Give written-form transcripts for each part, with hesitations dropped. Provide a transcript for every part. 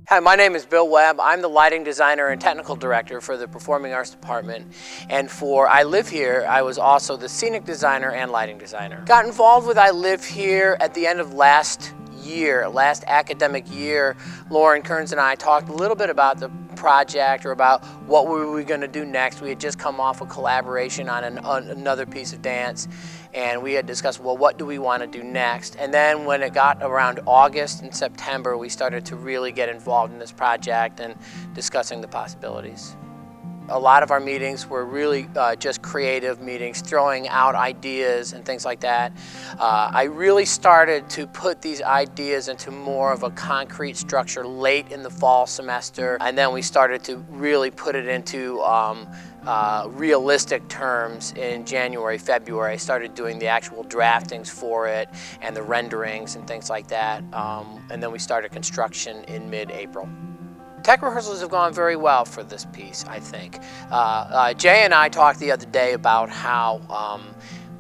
Hi, my name is Bill Webb. I'm the lighting designer and technical director for the Performing Arts Department. And for I Live Here, I was also the scenic designer and lighting designer. Got involved with I Live Here at the end of last academic year. Lauren Kearns and I talked a little bit about the project, or about what were we going to do next. We had just come off a collaboration on another piece of dance, and we had discussed, well, what do we want to do next? And then when it got around August and September, we started to really get involved in this project and discussing the possibilities. A lot of our meetings were really just creative meetings, throwing out ideas and things like that. I really started to put these ideas into more of a concrete structure late in the fall semester, and then we started to really put it into realistic terms in January, February. I started doing the actual draftings for it and the renderings and things like that, and then we started construction in mid-April. Tech rehearsals have gone very well for this piece, I think. Jay and I talked the other day about how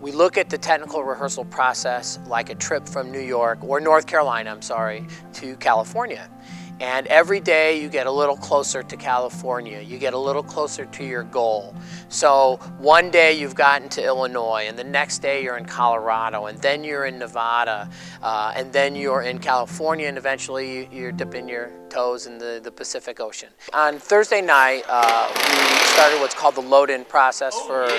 we look at the technical rehearsal process like a trip from New York, or North Carolina, I'm sorry, to California. And every day you get a little closer to California, you get a little closer to your goal. So one day you've gotten to Illinois, and the next day you're in Colorado, and then you're in Nevada, and then you're in California, and eventually you're dipping your toes in the Pacific Ocean. On Thursday night, we started what's called the load-in process for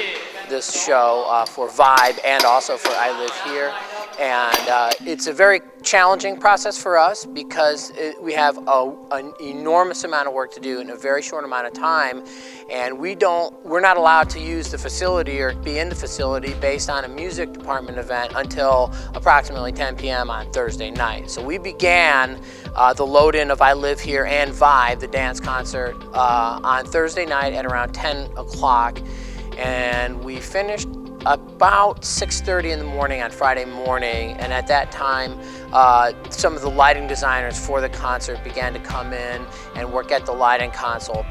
this show, for Vibe and also for I Live Here. And it's a very challenging process for us because we have an enormous amount of work to do in a very short amount of time, and we're not allowed to use the facility or be in the facility based on a music department event until approximately 10 p.m. on Thursday night. So we began the load-in of I Live Here and Vibe, the dance concert, on Thursday night at around 10 o'clock, and we finished about 6:30 in the morning on Friday morning. And at that time, some of the lighting designers for the concert began to come in and work at the lighting console,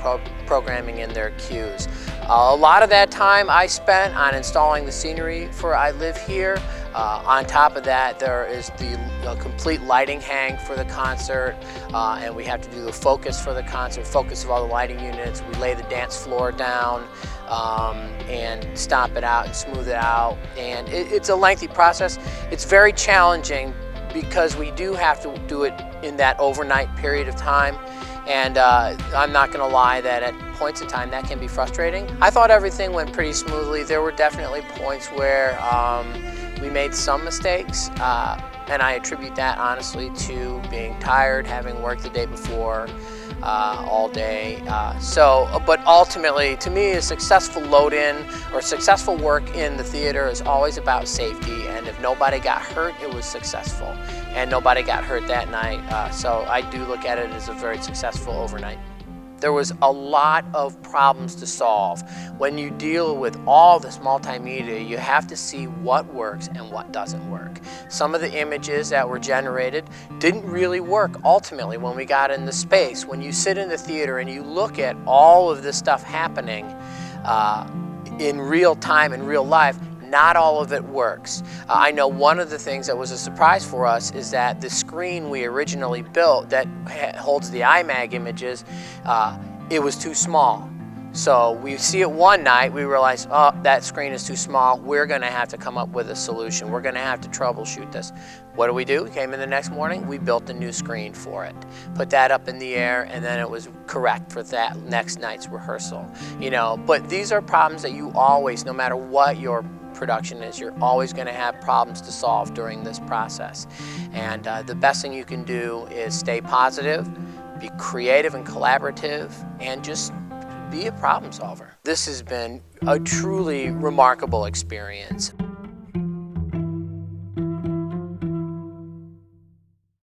programming in their cues. A lot of that time I spent on installing the scenery for I Live Here. On top of that, there is the complete lighting hang for the concert, and we have to do the focus for the concert, focus of all the lighting units. We lay the dance floor down and stomp it out and smooth it out. And it's a lengthy process. It's very challenging because we do have to do it in that overnight period of time. And I'm not going to lie that at points in time that can be frustrating. I thought everything went pretty smoothly. There were definitely points where we made some mistakes, and I attribute that honestly to being tired, having worked the day before all day. But ultimately, to me, a successful load-in or successful work in the theater is always about safety, and if nobody got hurt, it was successful. And nobody got hurt that night, so I do look at it as a very successful overnight. There was a lot of problems to solve. When you deal with all this multimedia, you have to see what works and what doesn't work. Some of the images that were generated didn't really work ultimately when we got in the space. When you sit in the theater and you look at all of this stuff happening in real time, in real life, not all of it works. I know one of the things that was a surprise for us is that the screen we originally built that holds the IMAG images, it was too small. So we see it one night, we realize, oh, that screen is too small. We're going to have to come up with a solution. We're going to have to troubleshoot this. What do? We came in the next morning, we built a new screen for it. Put that up in the air, and then it was correct for that next night's rehearsal. But these are problems that you always, no matter what your production is, you're always going to have problems to solve during this process. And the best thing you can do is stay positive, be creative and collaborative, and just be a problem solver. This has been a truly remarkable experience.